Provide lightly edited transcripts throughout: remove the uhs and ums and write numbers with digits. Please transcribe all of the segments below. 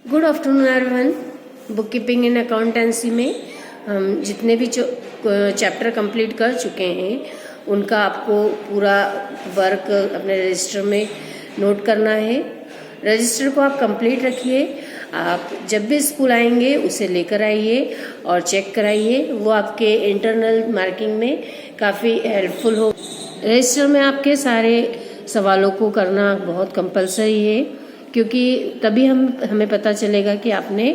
Good afternoon everyone. Book keeping in accountancy में हम जितने भी चैप्टर कंप्लीट कर चुके हैं उनका आपको पूरा वर्क अपने रजिस्टर में नोट करना है। रजिस्टर को आप कंप्लीट रखिए। आप जब भी स्कूल आएंगे उसे लेकर आइए और चेक कराइए, वो आपके इंटरनल मार्किंग में काफ़ी हेल्पफुल हो। रजिस्टर में आपके सारे सवालों को करना बहुत कंपलसरी है, क्योंकि तभी हमें पता चलेगा कि आपने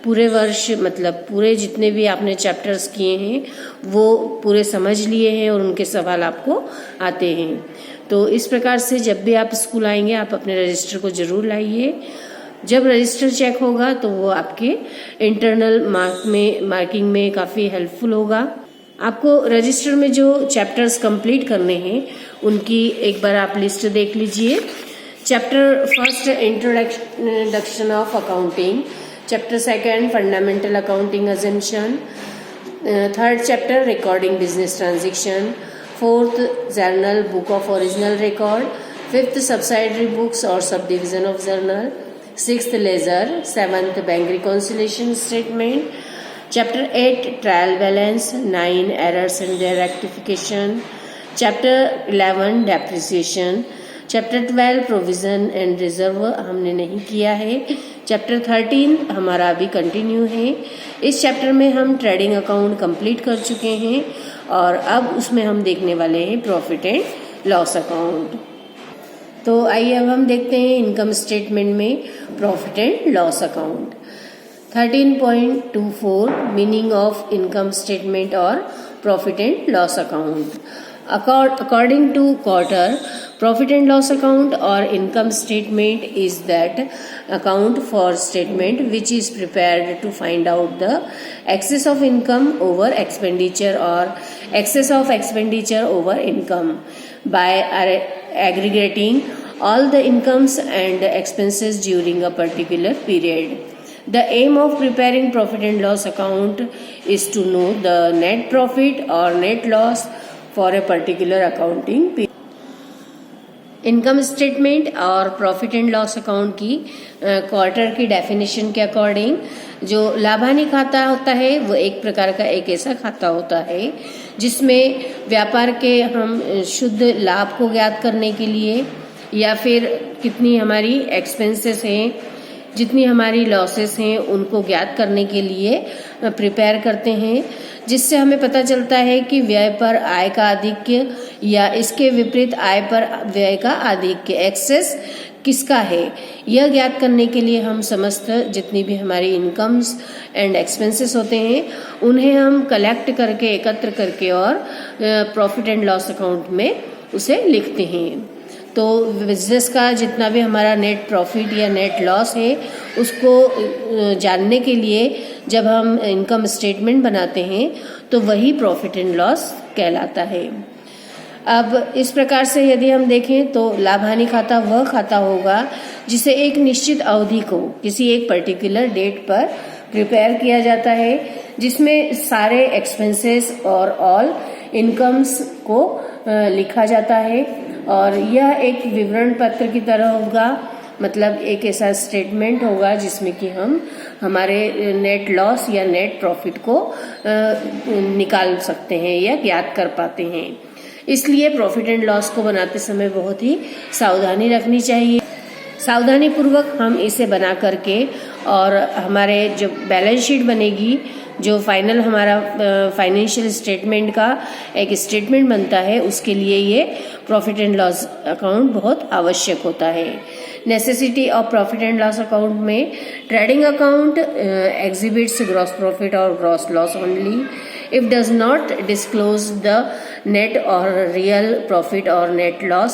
पूरे वर्ष मतलब पूरे जितने भी आपने चैप्टर्स किए हैं वो पूरे समझ लिए हैं और उनके सवाल आपको आते हैं। तो इस प्रकार से जब भी आप स्कूल आएंगे आप अपने रजिस्टर को ज़रूर लाइए। जब रजिस्टर चेक होगा तो वो आपके इंटरनल मार्किंग में काफ़ी हेल्पफुल होगा। आपको रजिस्टर में जो चैप्टर्स कंप्लीट करने हैं उनकी एक बार आप लिस्ट देख लीजिए। Chapter first introduction of accounting, chapter second fundamental accounting assumption, third chapter recording business transaction, fourth journal book of original record, fifth subsidiary books और subdivision of journal, sixth ledger, seventh bank reconciliation statement, chapter 8 trial balance, 9 errors and their rectification, chapter 11 depreciation, chapter 12 provision and reserve हमने नहीं किया है। Chapter 13 हमारा अभी continue है। इस chapter में हम ट्रेडिंग अकाउंट कंप्लीट कर चुके हैं और अब उसमें हम देखने वाले हैं प्रॉफिट एंड लॉस अकाउंट। तो आइए अब हम देखते हैं इनकम स्टेटमेंट में profit and loss account. 13.24 meaning of income statement और profit and loss account. According to Porter, profit and loss account or income statement is that account for statement which is prepared to find out the excess of income over expenditure or excess of expenditure over income by aggregating all the incomes and expenses during a particular period. The aim of preparing profit and loss account is to know the net profit or net loss for a particular accounting period. Income statement और profit and loss account की quarter की definition के according जो लाभानी खाता होता है वो एक प्रकार का एक ऐसा खाता होता है जिसमें व्यापार के हम शुद्ध लाभ को ज्ञात करने के लिए या फिर कितनी हमारी एक्सपेंसेस हैं, जितनी हमारी लॉसेस हैं उनको ज्ञात करने के लिए प्रिपेयर करते हैं, जिससे हमें पता चलता है कि व्यय पर आय का आधिक्य या इसके विपरीत आय पर व्यय का आधिक्य एक्सेस किसका है। यह ज्ञात करने के लिए हम समस्त जितनी भी हमारी इनकम्स एंड एक्सपेंसेस होते हैं उन्हें हम कलेक्ट करके एकत्र करके और प्रॉफिट एंड लॉस अकाउंट में उसे लिखते हैं। तो बिजनेस का जितना भी हमारा नेट प्रॉफिट या नेट लॉस है उसको जानने के लिए जब हम इनकम स्टेटमेंट बनाते हैं तो वही प्रॉफिट एंड लॉस कहलाता है। अब इस प्रकार से यदि हम देखें तो लाभानी खाता वह खाता होगा जिसे एक निश्चित अवधि को किसी एक पर्टिकुलर डेट पर प्रिपेयर किया जाता है, जिसमें सारे एक्सपेंसेस और ऑल इनकम्स को लिखा जाता है और यह एक विवरण पत्र की तरह होगा, मतलब एक ऐसा स्टेटमेंट होगा जिसमें कि हम हमारे नेट लॉस या नेट प्रॉफिट को निकाल सकते हैं या ज्ञात कर पाते हैं। इसलिए प्रॉफिट एंड लॉस को बनाते समय बहुत ही सावधानी रखनी चाहिए। सावधानी पूर्वक हम इसे बना करके और हमारे जो बैलेंस शीट बनेगी, जो फाइनल हमारा फाइनेंशियल स्टेटमेंट का एक स्टेटमेंट बनता है, उसके लिए ये प्रॉफिट एंड लॉस अकाउंट बहुत आवश्यक होता है। Necessity of profit and loss account में trading account exhibits gross profit और gross loss only if does not disclose the net or real profit or net loss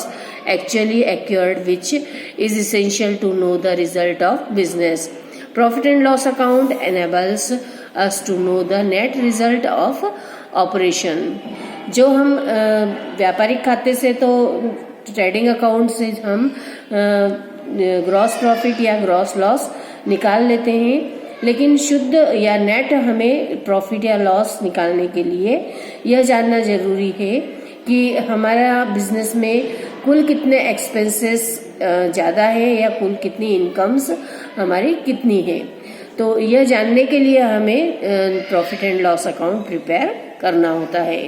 actually occurred, which is essential to know the result of business. Profit and loss account enables us to know the net result of operation. जो हम व्यापारिक खाते से तो trading account से हम gross profit या gross loss निकाल लेते हैं, लेकिन शुद्ध या नेट हमें प्रॉफिट या लॉस निकालने के लिए यह जानना जरूरी है कि हमारा बिजनेस में कुल कितने एक्सपेंसेस ज़्यादा है या कुल कितनी इनकम्स हमारी कितनी है। तो यह जानने के लिए हमें profit and loss account prepare करना होता है।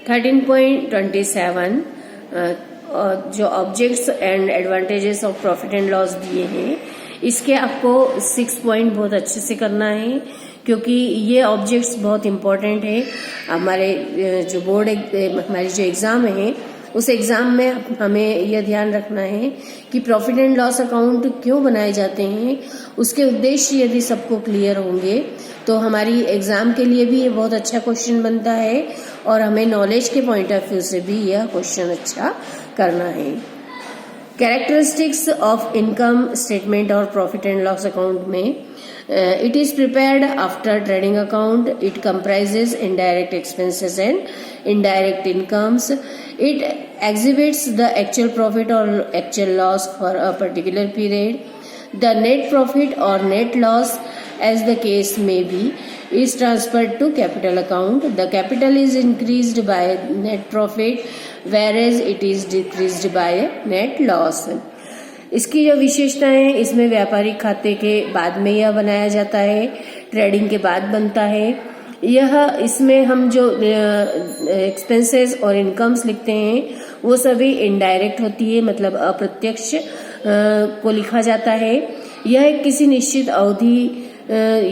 13.27 जो objects and advantages of profit and loss दिए हैं, इसके आपको 6 पॉइंट बहुत अच्छे से करना है, क्योंकि ये ऑब्जेक्ट्स बहुत इम्पोर्टेंट है। हमारे जो बोर्ड हमारी जो एग्ज़ाम है उस एग्ज़ाम में हमें यह ध्यान रखना है कि प्रॉफिट एंड लॉस अकाउंट क्यों बनाए जाते हैं, उसके उद्देश्य यदि सबको क्लियर होंगे तो हमारी एग्ज़ाम के लिए भी ये बहुत अच्छा क्वेश्चन बनता है और हमें नॉलेज के पॉइंट ऑफ व्यू से भी यह क्वेश्चन अच्छा करना है। कैरेक्टरिस्टिक्स ऑफ इनकम स्टेटमेंट और प्रॉफिट एंड लॉस अकाउंट में it is prepared after trading account. It comprises indirect expenses and indirect incomes. It exhibits the actual profit or actual loss for a particular period. The net profit or net loss, as the case may be, is transferred to capital account. The capital is increased by net profit, whereas it is decreased by net loss. इसकी जो विशेषता है, इसमें व्यापारिक खाते के बाद में यह बनाया जाता है, ट्रेडिंग के बाद बनता है। यह इसमें हम जो एक्सपेंसेस और इनकम्स लिखते हैं वो सभी इनडायरेक्ट होती है, मतलब अप्रत्यक्ष को लिखा जाता है। यह किसी निश्चित अवधि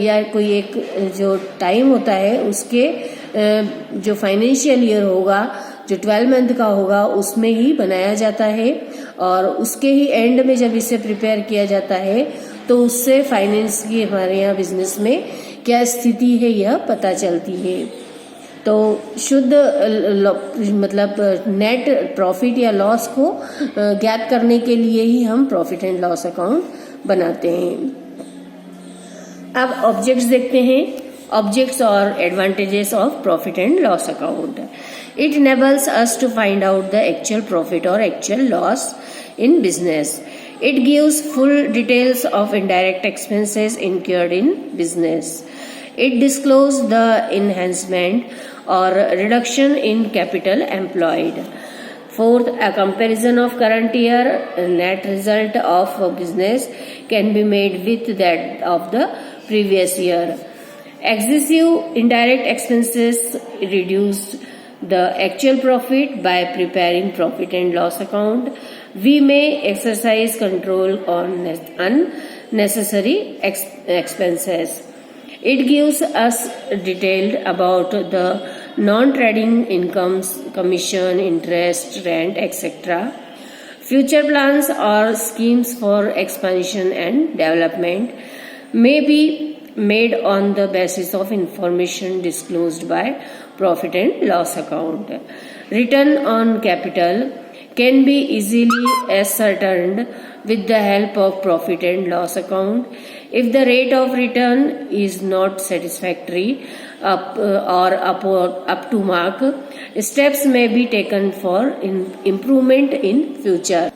या कोई एक जो टाइम होता है उसके जो फाइनेंशियल ईयर होगा, जो 12 मंथ का होगा, उसमें ही बनाया जाता है और उसके ही एंड में जब इसे प्रिपेयर किया जाता है तो उससे फाइनेंस की हमारे यहाँ बिजनेस में क्या स्थिति है यह पता चलती है। तो शुद्ध मतलब नेट प्रॉफिट या लॉस को ज्ञात करने के लिए ही हम प्रॉफिट एंड लॉस अकाउंट बनाते हैं। अब ऑब्जेक्ट्स देखते हैं, ऑब्जेक्ट्स और advantages of profit and loss account. It enables us to find out the actual profit or actual loss in business. It gives full details of indirect expenses incurred in business. It discloses the enhancement or reduction in capital employed. Fourth, a comparison of current year net result of a business can be made with that of the previous year. Excessive indirect expenses reduced the actual profit. By preparing profit and loss account, we may exercise control on unnecessary expenses. It gives us detailed about the non-trading incomes, commission, interest, rent, etc. Future plans or schemes for expansion and development may be made on the basis of information disclosed by profit and loss account. Return on capital can be easily ascertained with the help of profit and loss account. If the rate of return is not satisfactory or up to mark, steps may be taken for improvement in future.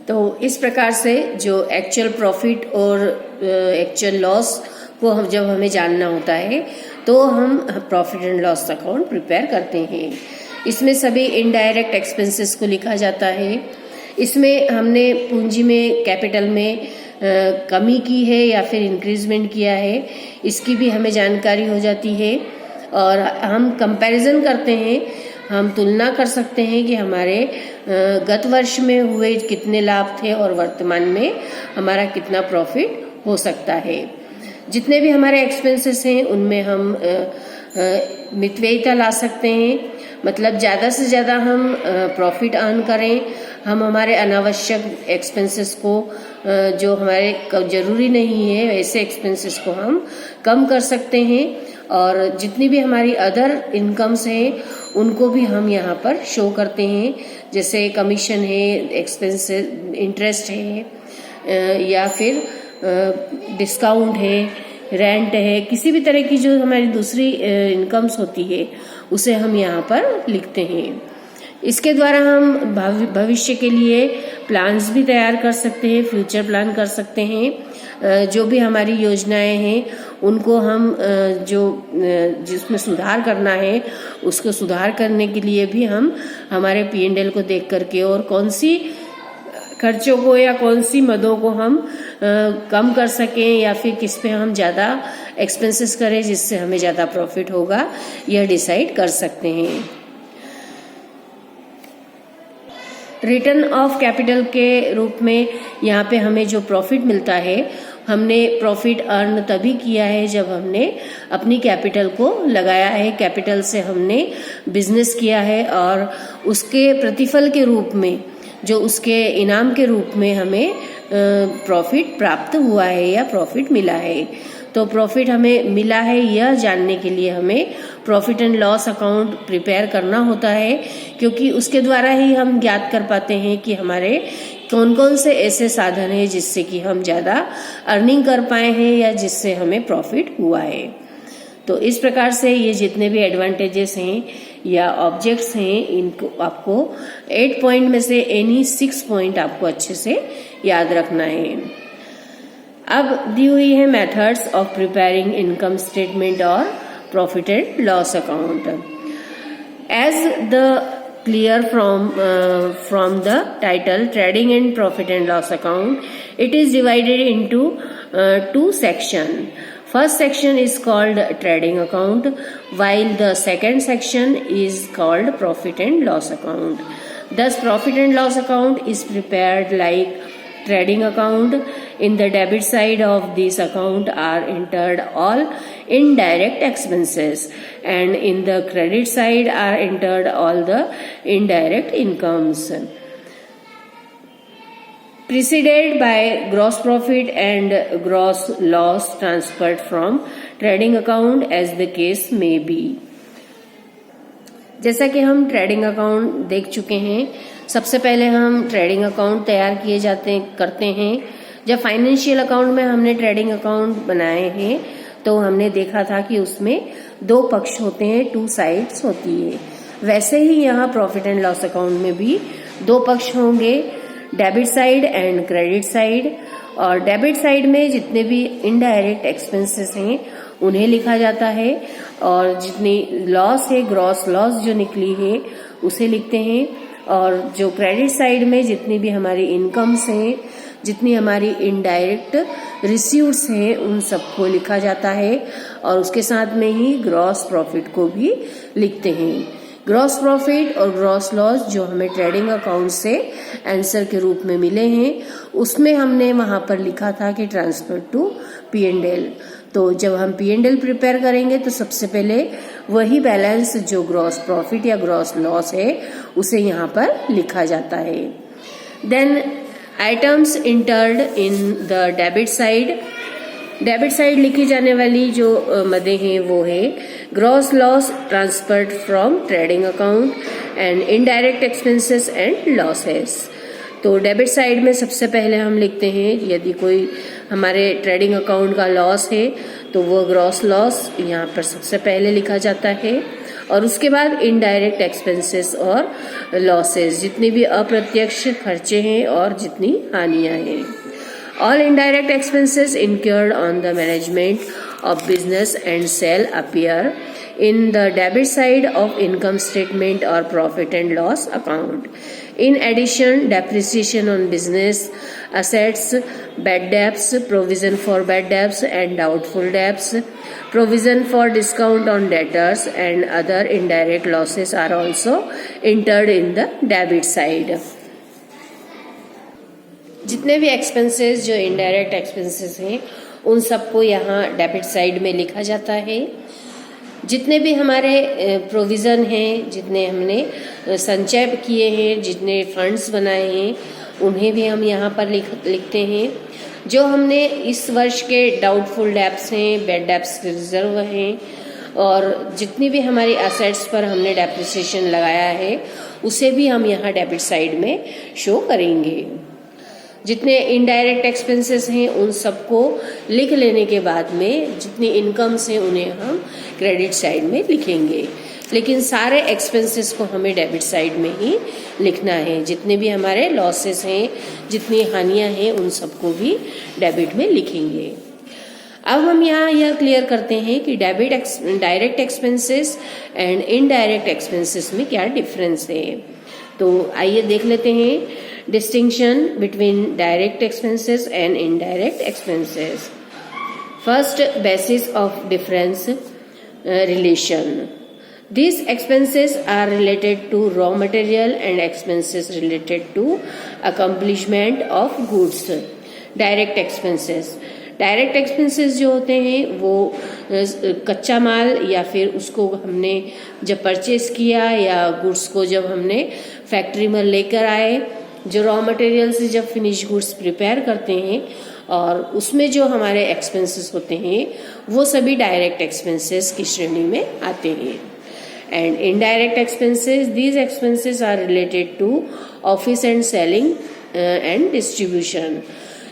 तो इस प्रकार से जो actual profit और actual loss को जब हमें जानना होता है तो हम profit and loss account prepare करते हैं। इसमें सभी इनडायरेक्ट एक्सपेंसेस को लिखा जाता है। इसमें हमने पूंजी में, कैपिटल में कमी की है या फिर इंक्रीजमेंट किया है, इसकी भी हमें जानकारी हो जाती है और हम कंपैरिजन करते हैं, हम तुलना कर सकते हैं कि हमारे गत वर्ष में हुए कितने लाभ थे और वर्तमान में हमारा कितना प्रॉफिट हो सकता है। जितने भी हमारे एक्सपेंसेस हैं उनमें हम मितव्ययिता ला सकते हैं, मतलब ज़्यादा से ज़्यादा हम प्रॉफिट अर्न करें। हम हमारे अनावश्यक एक्सपेंसेस को, जो हमारे ज़रूरी नहीं है, ऐसे एक्सपेंसेस को हम कम कर सकते हैं और जितनी भी हमारी अदर इनकम्स हैं उनको भी हम यहाँ पर शो करते हैं, जैसे कमीशन है, एक्सपेंसेस, इंटरेस्ट है या फिर डिस्काउंट है, रेंट है, किसी भी तरह की जो हमारी दूसरी इनकम्स होती है उसे हम यहाँ पर लिखते हैं। इसके द्वारा हम भविष्य के लिए प्लान्स भी तैयार कर सकते हैं, फ्यूचर प्लान कर सकते हैं। जो भी हमारी योजनाएं हैं उनको हम जिसमें सुधार करना है उसको सुधार करने के लिए भी हम हमारे P&L को देख करके और कौन सी खर्चों को या कौन सी मदों को हम कम कर सकें या फिर किस पे हम ज़्यादा एक्सपेंसेस करें जिससे हमें ज़्यादा प्रॉफिट होगा, यह डिसाइड कर सकते हैं। रिटर्न ऑफ कैपिटल के रूप में यहाँ पे हमें जो प्रॉफिट मिलता है, हमने प्रॉफिट अर्न तभी किया है जब हमने अपनी कैपिटल को लगाया है, कैपिटल से हमने बिजनेस किया है और उसके प्रतिफल के रूप में, जो उसके इनाम के रूप में हमें प्रॉफिट प्राप्त हुआ है या प्रॉफिट मिला है। तो प्रॉफिट हमें मिला है यह जानने के लिए हमें profit and loss account prepare करना होता है, क्योंकि उसके द्वारा ही हम ज्ञात कर पाते हैं कि हमारे कौन कौन से ऐसे साधन हैं जिससे कि हम ज़्यादा अर्निंग कर पाए हैं या जिससे हमें प्रॉफिट हुआ है। तो इस प्रकार से ये जितने भी एडवांटेजेस हैं या ऑब्जेक्ट्स हैं, इनको आपको 8 पॉइंट में से एनी 6 पॉइंट आपको अच्छे से याद रखना है। अब दी हुई है methods of preparing income statement और profit and loss account. As the clear from the title, trading and profit and loss account, it is divided into 2 sections. First section is called trading account, while the second section is called profit and loss account. Thus profit and loss account is prepared like trading account. In the debit side of this account are entered all indirect expenses, and in the credit side are entered all the indirect incomes, preceded by gross profit and gross loss transferred from trading account as the case may be. जैसा कि हम trading account देख चुके हैं, सबसे पहले हम trading account तैयार करते हैं। जब फाइनेंशियल अकाउंट में हमने ट्रेडिंग अकाउंट बनाए हैं तो हमने देखा था कि उसमें 2 पक्ष होते हैं, 2 साइड्स होती है। वैसे ही यहाँ प्रॉफिट एंड लॉस अकाउंट में भी 2 पक्ष होंगे, debit side and credit side. और डेबिट साइड में जितने भी इनडायरेक्ट एक्सपेंसेस हैं उन्हें लिखा जाता है, और जितनी लॉस है, ग्रॉस लॉस जो निकली है उसे लिखते हैं। और जो क्रेडिट साइड में जितनी भी हमारी इनकम्स हैं, जितनी हमारी इनडायरेक्ट रिसीव्ड्स हैं, उन सबको लिखा जाता है, और उसके साथ में ही ग्रॉस प्रॉफिट को भी लिखते हैं। ग्रॉस प्रॉफिट और ग्रॉस लॉस जो हमें ट्रेडिंग अकाउंट से आंसर के रूप में मिले हैं, उसमें हमने वहां पर लिखा था कि ट्रांसफर टू P&L। तो जब हम P&L प्रिपेयर करेंगे तो सबसे पहले वही बैलेंस जो ग्रॉस प्रॉफिट या ग्रॉस लॉस है उसे यहाँ पर लिखा जाता है। Then items entered in the debit side. Debit side लिखी जाने वाली जो मदें हैं वो है gross loss transferred from trading account and indirect expenses and losses. तो डेबिट साइड में सबसे पहले हम लिखते हैं, यदि कोई हमारे ट्रेडिंग अकाउंट का लॉस है तो वो ग्रॉस लॉस यहाँ पर सबसे पहले लिखा जाता है, और उसके बाद इनडायरेक्ट एक्सपेंसेस और लॉसेस, जितने भी अप्रत्यक्ष खर्चे हैं और जितनी हानियां हैं। All indirect expenses incurred on the management of business and sale appear in the debit side of income statement or profit and loss account. In addition, depreciation on business assets, bad debts, provision for bad debts and doubtful debts, provision for discount on debtors and other indirect losses are also entered in the debit side. जितने भी expenses जो indirect expenses हैं उन सबको यहाँ debit side में लिखा जाता है। जितने भी हमारे प्रोविज़न हैं, जितने हमने संचय किए हैं, जितने फंड्स बनाए हैं, उन्हें भी हम यहाँ पर लिखते हैं। जो हमने इस वर्ष के डाउटफुल डेब्ट्स हैं, बैड डेब्ट्स रिजर्व हैं, और जितनी भी हमारी एसेट्स पर हमने डेप्रिसिएशन लगाया है उसे भी हम यहाँ डेबिट साइड में शो करेंगे। जितने इनडायरेक्ट एक्सपेंसेस हैं उन सबको लिख लेने के बाद में जितनी इनकम्स हैं उन्हें हम क्रेडिट साइड में लिखेंगे, लेकिन सारे एक्सपेंसेस को हमें डेबिट साइड में ही लिखना है। जितने भी हमारे लॉसेस हैं, जितनी हानियां हैं, उन सबको भी डेबिट में लिखेंगे। अब हम यहाँ यह क्लियर करते हैं कि direct expenses and indirect expenses में क्या डिफरेंस है। तो आइए देख लेते हैं। Distinction between direct expenses and indirect expenses. First, basis of difference relation. These expenses are related to raw material and expenses related to accomplishment of goods. Direct expenses, direct expenses जो होते हैं वो कच्चा माल या फिर उसको हमने जब परचेस किया या गुड्स को जब हमने फैक्ट्री में लेकर आए, जो रॉ मटेरियल से जब फिनिश गुड्स प्रिपेयर करते हैं और उसमें जो हमारे एक्सपेंसेस होते हैं वो सभी डायरेक्ट एक्सपेंसेस की श्रेणी में आते हैं. And indirect expenses, these expenses are related to office and selling and distribution.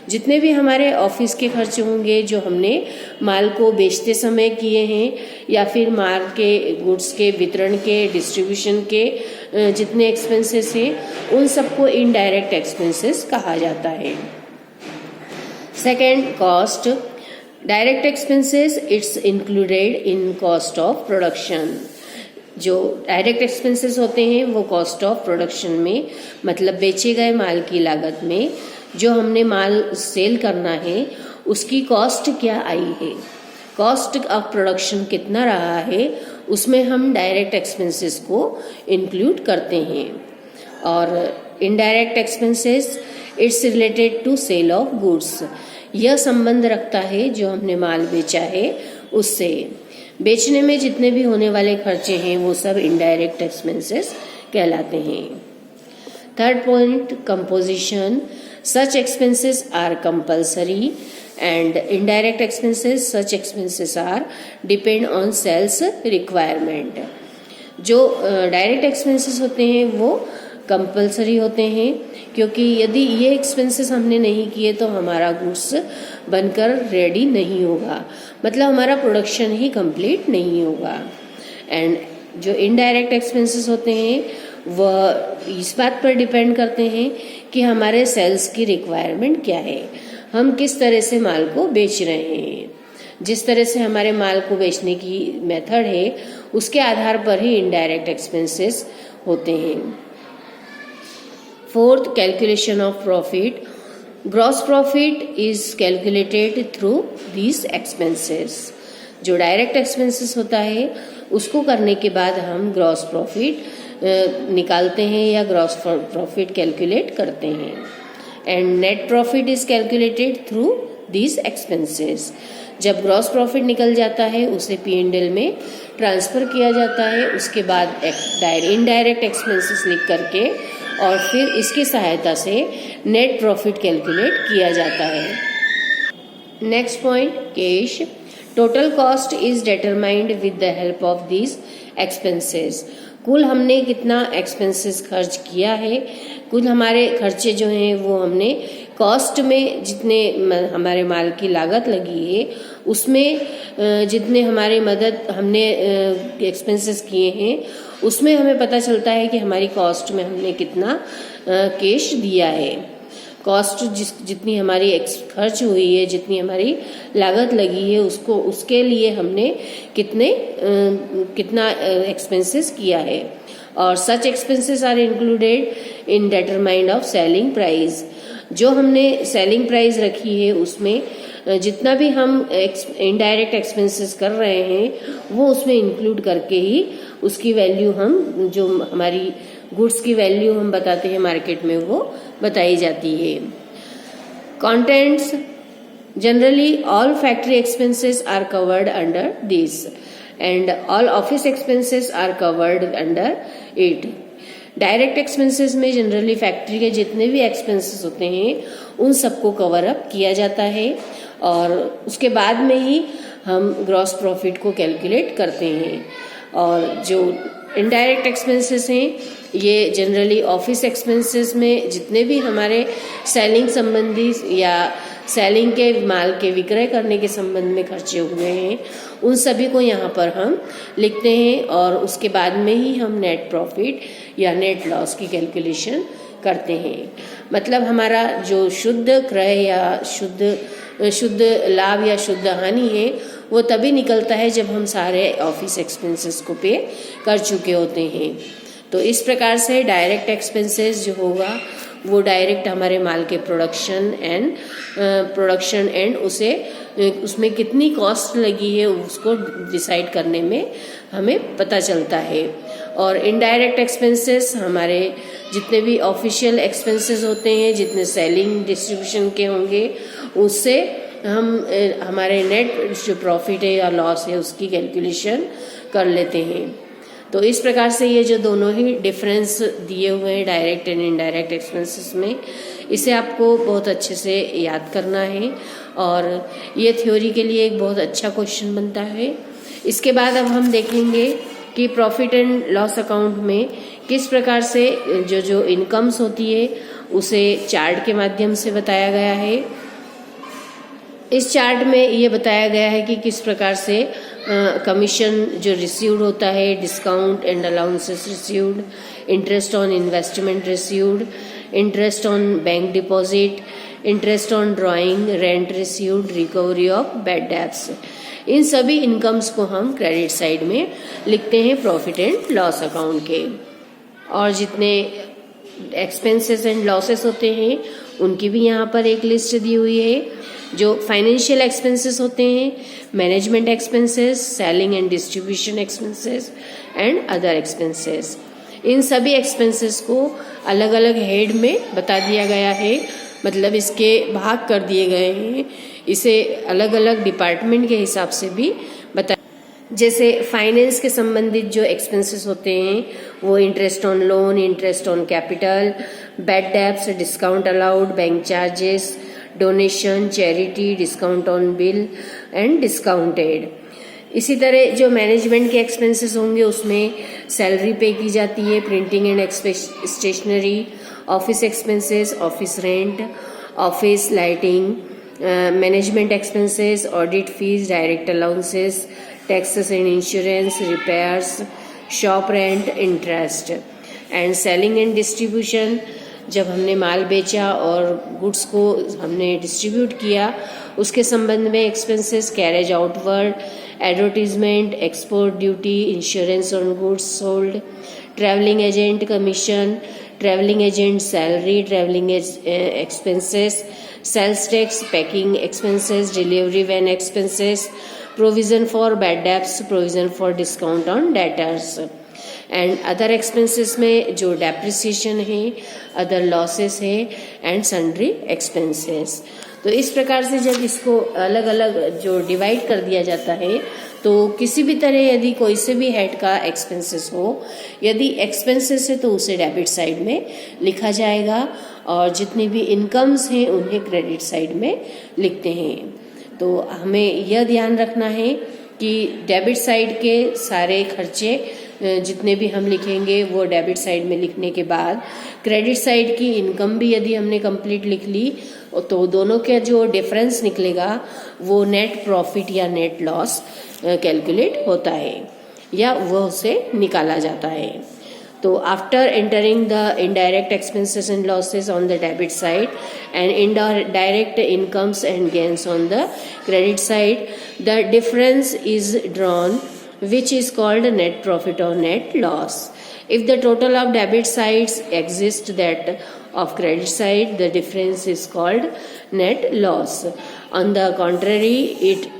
जितने भी हमारे ऑफिस के खर्च होंगे जो हमने माल को बेचते समय किए हैं या फिर माल के गुड्स के वितरण के डिस्ट्रीब्यूशन के जितने एक्सपेंसेस हैं उन सबको इनडायरेक्ट एक्सपेंसेस कहा जाता है. Second, cost. Direct expenses it's included in cost of production. जो डायरेक्ट एक्सपेंसेस होते हैं वो कॉस्ट ऑफ प्रोडक्शन में, मतलब बेचे गए माल की लागत में जो हमने माल सेल करना है उसकी कॉस्ट क्या आई है, कॉस्ट ऑफ प्रोडक्शन कितना रहा है, उसमें हम डायरेक्ट एक्सपेंसेस को इंक्लूड करते हैं. और indirect expenses it's related to sale of goods. यह संबंध रखता है जो हमने माल बेचा है उससे. बेचने में जितने भी होने वाले खर्चे हैं वो सब इनडायरेक्ट एक्सपेंसेस कहलाते हैं. Third point, composition. Such expenses are compulsory and indirect expenses, such expenses are depend on sales requirement. जो डायरेक्ट एक्सपेंसेस होते हैं वो कंपलसरी होते हैं क्योंकि यदि ये एक्सपेंसेस हमने नहीं किए तो हमारा गुड्स बनकर रेडी नहीं होगा, मतलब हमारा प्रोडक्शन ही कंप्लीट नहीं होगा. एंड जो इनडायरेक्ट एक्सपेंसेस होते हैं वह इस बात पर डिपेंड करते हैं कि हमारे सेल्स की रिक्वायरमेंट क्या है, हम किस तरह से माल को बेच रहे हैं. जिस तरह से हमारे माल को बेचने की मेथड है उसके आधार पर ही इनडायरेक्ट एक्सपेंसेस होते हैं. Fourth, calculation of profit. Gross profit is calculated through these expenses. जो डायरेक्ट एक्सपेंसेस होता है उसको करने के बाद हम ग्रॉस प्रॉफिट निकालते हैं या ग्रॉस प्रॉफिट कैलकुलेट करते हैं. And net profit is calculated through these expenses. जब ग्रॉस प्रॉफिट निकल जाता है उसे P&L में ट्रांसफर किया जाता है, उसके बाद इनडायरेक्ट एक्सपेंसेस लिख करके और फिर इसकी सहायता से नेट प्रॉफिट कैलकुलेट किया जाता है. Next point, cash. Total cost is determined with the help of these expenses. कुल हमने कितना एक्सपेंसेस खर्च किया है, कुल हमारे खर्चे जो हैं वो हमने कॉस्ट में जितने हमारे माल की लागत लगी है उसमें जितने हमारे मदद हमने एक्सपेंसेस किए हैं उसमें हमें पता चलता है कि हमारी कॉस्ट में हमने कितना कैश दिया है. कॉस्ट जितनी हमारी खर्च हुई है, जितनी हमारी लागत लगी है उसको उसके लिए हमने कितना एक्सपेंसेस किया है. और such expenses are included in determined of selling price. जो हमने सेलिंग प्राइस रखी है उसमें जितना भी हम इनडायरेक्ट एक्सपेंसेस कर रहे हैं वो उसमें इंक्लूड करके ही उसकी वैल्यू हम जो हमारी गुड्स की वैल्यू हम बताते हैं मार्केट में वो बताई जाती है. Contents. Generally all factory expenses are covered under this and all office expenses are covered under it. Direct expenses में जनरली फैक्ट्री के जितने भी एक्सपेंसेस होते हैं उन सबको कवर अप किया जाता है और उसके बाद में ही हम ग्रॉस प्रॉफिट को कैलकुलेट करते हैं. और जो इनडायरेक्ट एक्सपेंसेस हैं ये जनरली ऑफिस एक्सपेंसेस में जितने भी हमारे सेलिंग संबंधी या सेलिंग के माल के विक्रय करने के संबंध में खर्चे हुए हैं उन सभी को यहाँ पर हम लिखते हैं और उसके बाद में ही हम नेट प्रॉफिट या नेट लॉस की कैलकुलेशन करते हैं. मतलब हमारा जो शुद्ध क्रय या शुद्ध लाभ या शुद्ध हानि है वो तभी निकलता है जब हम सारे ऑफिस एक्सपेंसेस को पे कर चुके होते हैं. तो इस प्रकार से डायरेक्ट एक्सपेंसेस जो होगा वो डायरेक्ट हमारे माल के प्रोडक्शन एंड उसे उसमें कितनी कॉस्ट लगी है उसको डिसाइड करने में हमें पता चलता है। और इनडायरेक्ट एक्सपेंसेस हमारे जितने भी ऑफिशियल एक्सपेंसेस होते हैं, जितने सेलिंग डिस्ट्रीब्यूशन के होंगे, उससे हम हमारे नेट जो प्रॉफिट है या लॉस है उसकी कैलकुलेशन कर लेते हैं। तो इस प्रकार से ये जो दोनों ही डिफरेंस दिए हुए हैं डायरेक्ट एंड इनडायरेक्ट एक्सपेंसेस में, इसे आपको बहुत अच्छे से याद करना है और ये थ्योरी के लिए एक बहुत अच्छा क्वेश्चन बनता है। इसके बाद अब हम देखेंगे कि प्रॉफिट एंड लॉस अकाउंट में किस प्रकार से जो इनकम्स होती है उसे चार्ट के माध्यम से बताया गया है। इस चार्ट में ये बताया गया है कि किस प्रकार से कमीशन जो रिसीव्ड होता है, discount and allowances received, interest on investment received, interest on bank deposit, interest on drawing, rent received, recovery of bad debts, इन सभी इनकम्स को हम क्रेडिट साइड में लिखते हैं प्रॉफिट एंड लॉस अकाउंट के। और जितने एक्सपेंसेस एंड लॉसेस होते हैं उनकी भी यहाँ पर एक लिस्ट दी हुई है। जो फाइनेंशियल एक्सपेंसेस होते हैं, management expenses, selling and distribution expenses and other expenses, इन सभी एक्सपेंसेस को अलग अलग हेड में बता दिया गया है, मतलब इसके भाग कर दिए गए हैं। इसे अलग अलग डिपार्टमेंट के हिसाब से भी बता, जैसे फाइनेंस के संबंधित जो एक्सपेंसेस होते हैं वो interest on loan, interest on capital, bad debts, discount allowed, bank charges, donation, charity, discount on bill and discounted. इसी तरह जो मैनेजमेंट के एक्सपेंसेस होंगे उसमें सैलरी पे की जाती है, printing and stationery, office expenses, office rent, office lighting, management expenses, audit fees, direct allowances, taxes and insurance, repairs, shop rent, interest and selling and distribution. जब हमने माल बेचा और गुड्स को हमने डिस्ट्रीब्यूट किया उसके संबंध में expenses, carriage outward, advertisement, export duty, insurance on goods sold, travelling agent commission, travelling agent salary, travelling expenses, sales tax, packing expenses, delivery van expenses, provision for bad debts, provision for discount on debtors and other expenses में जो depreciation है, other losses है and sundry expenses. तो इस प्रकार से जब इसको अलग अलग जो डिवाइड कर दिया जाता है तो किसी भी तरह यदि कोई से भी हेड का एक्सपेंसेस हो, यदि एक्सपेंसेस है तो उसे डेबिट साइड में लिखा जाएगा और जितनी भी इनकम्स हैं उन्हें क्रेडिट साइड में लिखते हैं। तो हमें यह ध्यान रखना है कि डेबिट साइड के सारे खर्चे जितने भी हम लिखेंगे वो डेबिट साइड में लिखने के बाद क्रेडिट साइड की इनकम भी यदि हमने कंप्लीट लिख ली तो दोनों का जो डिफरेंस निकलेगा वो नेट प्रॉफिट या नेट लॉस कैलकुलेट होता है या वह उसे निकाला जाता है। तो after entering the indirect expenses and losses on the debit side and indirect incomes and gains on the credit side, the difference is drawn which is called net profit or net loss. If the total of debit sides exist that of credit side, the difference is called net loss. On the contrary,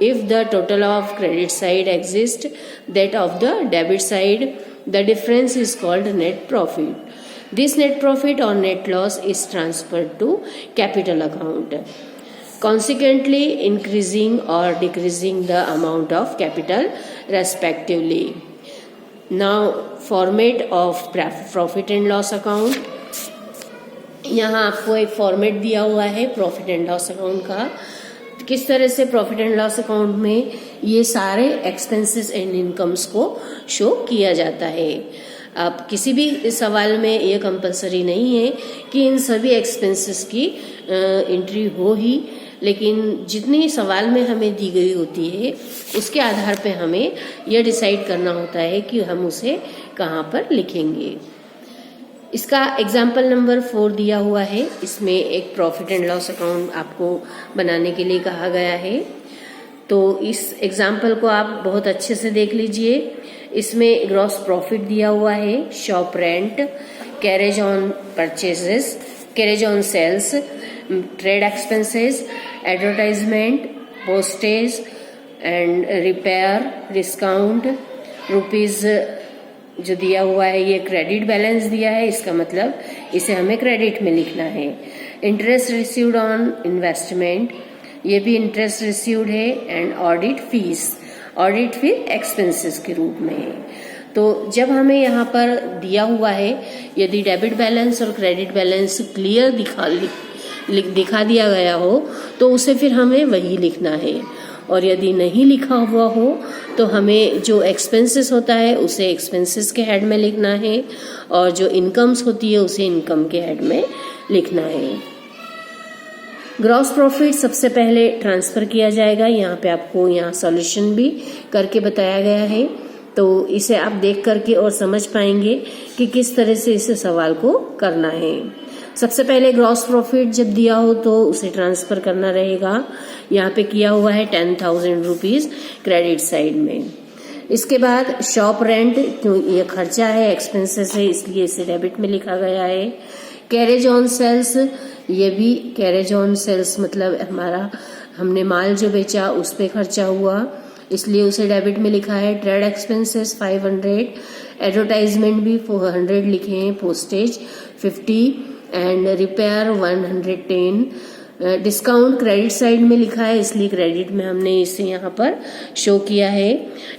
if the total of credit side exists that of the debit side, the difference is called net profit. This net profit or net loss is transferred to capital account, consequently increasing or decreasing the amount of capital respectively. Now format of profit and loss account. यहाँ आपको एक format दिया हुआ है profit and loss account का। किस तरह से प्रॉफिट एंड लॉस अकाउंट में ये सारे एक्सपेंसेस एंड इनकम्स को शो किया जाता है। अब किसी भी सवाल में ये कंपलसरी नहीं है कि इन सभी एक्सपेंसेस की एंट्री हो ही, लेकिन जितनी सवाल में हमें दी गई होती है उसके आधार पे हमें यह डिसाइड करना होता है कि हम उसे कहाँ पर लिखेंगे। इसका एग्जाम्पल नंबर 4 दिया हुआ है। इसमें एक प्रॉफिट एंड लॉस अकाउंट आपको बनाने के लिए कहा गया है। तो इस एग्जाम्पल को आप बहुत अच्छे से देख लीजिए। इसमें ग्रॉस प्रॉफिट दिया हुआ है, shop rent, carriage on purchases, carriage on sales, trade expenses, advertisement, postage and repair, discount, rupees जो दिया हुआ है ये क्रेडिट बैलेंस दिया है, इसका मतलब इसे हमें क्रेडिट में लिखना है। इंटरेस्ट रिसीव्ड ऑन इन्वेस्टमेंट, ये भी इंटरेस्ट रिसीव्ड है। And audit fees, audit fee expenses के रूप में है। तो जब हमें यहाँ पर दिया हुआ है, यदि डेबिट बैलेंस और क्रेडिट बैलेंस क्लियर दिखा दिया गया हो तो उसे फिर हमें वही लिखना है, और यदि नहीं लिखा हुआ हो तो हमें जो एक्सपेंसेस होता है उसे एक्सपेंसेस के हेड में लिखना है, और जो इनकम्स होती है उसे इनकम के हेड में लिखना है। ग्रॉस प्रॉफिट सबसे पहले ट्रांसफर किया जाएगा। यहाँ पे आपको यहाँ सॉल्यूशन भी करके बताया गया है, तो इसे आप देख करके और समझ पाएंगे कि किस तरह से इस सवाल को करना है। सबसे पहले ग्रॉस प्रॉफिट जब दिया हो तो उसे ट्रांसफर करना रहेगा। यहाँ पे किया हुआ है 10,000 रुपीज क्रेडिट साइड में। इसके बाद शॉप रेंट, क्यों ये खर्चा है, एक्सपेंसेस है, इसलिए इसे डेबिट में लिखा गया है। कैरेज ऑन सेल्स, ये भी कैरेज ऑन सेल्स मतलब हमने माल जो बेचा उस पे खर्चा हुआ, इसलिए उसे डेबिट में लिखा है। ट्रेड एक्सपेंसेस 500, एडवर्टाइजमेंट भी 400 लिखे हैं, postage 50 and repair 110। Discount credit side में लिखा है, इसलिए क्रेडिट में हमने इसे यहाँ पर शो किया है।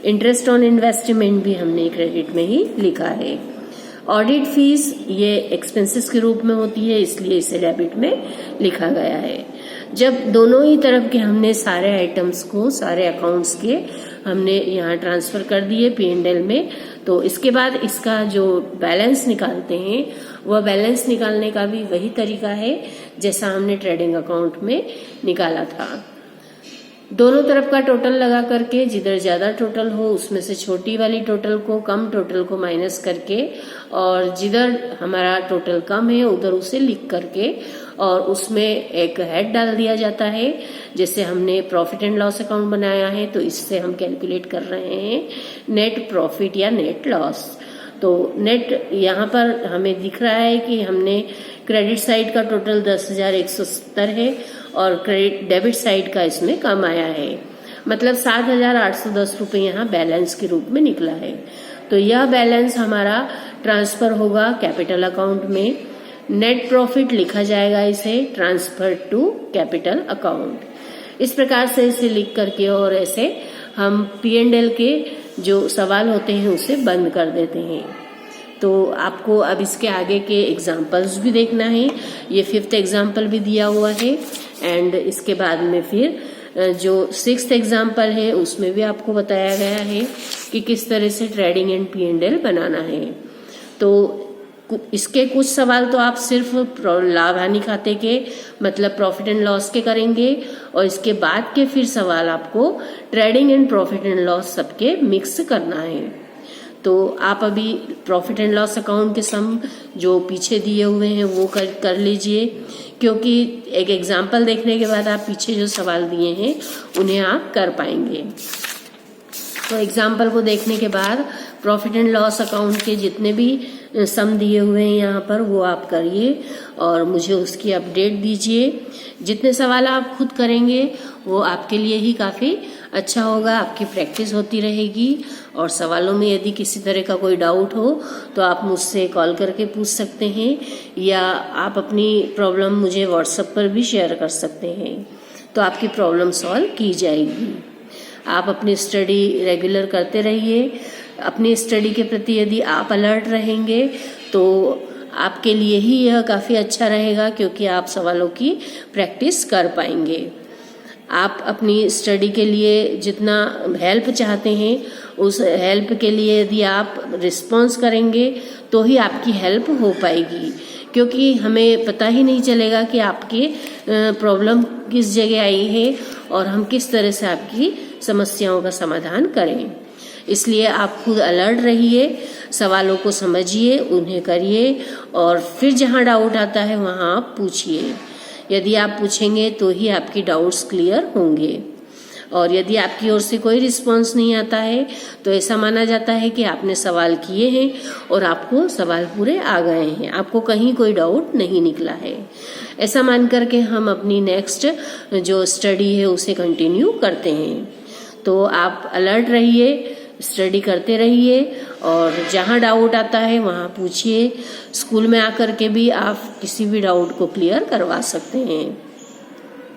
इंटरेस्ट ऑन इन्वेस्टमेंट भी हमने क्रेडिट में ही लिखा है। ऑडिट फीस ये एक्सपेंसेस के रूप में होती है, इसलिए इसे डेबिट में लिखा गया है। जब दोनों ही तरफ के हमने सारे आइटम्स को, सारे अकाउंट्स के हमने यहाँ ट्रांसफर कर दिए P&L में, तो इसके बाद इसका जो बैलेंस निकालते हैं वह बैलेंस निकालने का भी वही तरीका है जैसा हमने ट्रेडिंग अकाउंट में निकाला था। दोनों तरफ का टोटल लगा करके जिधर ज्यादा टोटल हो उसमें से छोटी वाली टोटल को, कम टोटल को माइनस करके, और जिधर हमारा टोटल कम है उधर उसे लिख करके और उसमें एक हेड डाल दिया जाता है। जैसे हमने प्रॉफिट एंड लॉस अकाउंट बनाया है तो इससे हम कैलकुलेट कर रहे हैं नेट प्रॉफिट या नेट लॉस। तो नेट यहाँ पर हमें दिख रहा है कि हमने क्रेडिट साइड का टोटल 10,170 है और क्रेडिट डेबिट साइड का इसमें कम आया है, मतलब 7,810 रुपये यहाँ बैलेंस के रूप में निकला है। तो यह बैलेंस हमारा ट्रांसफर होगा कैपिटल अकाउंट में। नेट प्रॉफिट लिखा जाएगा इसे ट्रांसफर टू कैपिटल अकाउंट। इस प्रकार से इसे लिख करके और ऐसे हम P&L के जो सवाल होते हैं उसे बंद कर देते हैं। तो आपको अब इसके आगे के एग्जाम्पल्स भी देखना है। ये 5th एग्जाम्पल भी दिया हुआ है एंड इसके बाद में फिर जो 6th एग्जाम्पल है उसमें भी आपको बताया गया है कि किस तरह से ट्रेडिंग एंड P&L बनाना है। तो इसके कुछ सवाल तो आप सिर्फ लाभ हानि खाते के मतलब प्रॉफिट एंड लॉस के करेंगे और इसके बाद के फिर सवाल आपको trading and profit and loss सबके मिक्स करना है। तो आप अभी प्रॉफिट एंड लॉस अकाउंट के सम जो पीछे दिए हुए हैं वो कर लीजिए, क्योंकि एक एग्जाम्पल देखने के बाद आप पीछे जो सवाल दिए हैं उन्हें आप कर पाएंगे। तो एग्जाम्पल को देखने के बाद प्रॉफिट एंड लॉस अकाउंट के जितने भी सम दिए हुए हैं यहाँ पर वो आप करिए और मुझे उसकी अपडेट दीजिए। जितने सवाल आप खुद करेंगे वो आपके लिए ही काफ़ी अच्छा होगा, आपकी प्रैक्टिस होती रहेगी। और सवालों में यदि किसी तरह का कोई डाउट हो तो आप मुझसे कॉल करके पूछ सकते हैं या आप अपनी प्रॉब्लम मुझे व्हाट्सएप पर भी शेयर कर सकते हैं, तो आपकी प्रॉब्लम सॉल्व की जाएगी। आप अपनी स्टडी रेगुलर करते रहिए। अपनी स्टडी के प्रति यदि आप अलर्ट रहेंगे तो आपके लिए ही यह काफ़ी अच्छा रहेगा, क्योंकि आप सवालों की प्रैक्टिस कर पाएंगे। आप अपनी स्टडी के लिए जितना हेल्प चाहते हैं उस हेल्प के लिए यदि आप रिस्पॉन्स करेंगे तो ही आपकी हेल्प हो पाएगी, क्योंकि हमें पता ही नहीं चलेगा कि आपकी प्रॉब्लम किस जगह आई है और हम किस तरह से आपकी समस्याओं का समाधान करें। इसलिए आप खुद अलर्ट रहिए, सवालों को समझिए, उन्हें करिए और फिर जहाँ डाउट आता है वहाँ आप पूछिए। यदि आप पूछेंगे तो ही आपकी डाउट्स क्लियर होंगे। और यदि आपकी ओर से कोई रिस्पॉन्स नहीं आता है तो ऐसा माना जाता है कि आपने सवाल किए हैं और आपको सवाल पूरे आ गए हैं, आपको कहीं कोई डाउट नहीं निकला है। ऐसा मान करके हम अपनी नेक्स्ट जो स्टडी है उसे कंटिन्यू करते हैं। तो आप अलर्ट रहिए, स्टडी करते रहिए और जहाँ डाउट आता है वहाँ पूछिए। स्कूल में आकर के भी आप किसी भी डाउट को क्लियर करवा सकते हैं।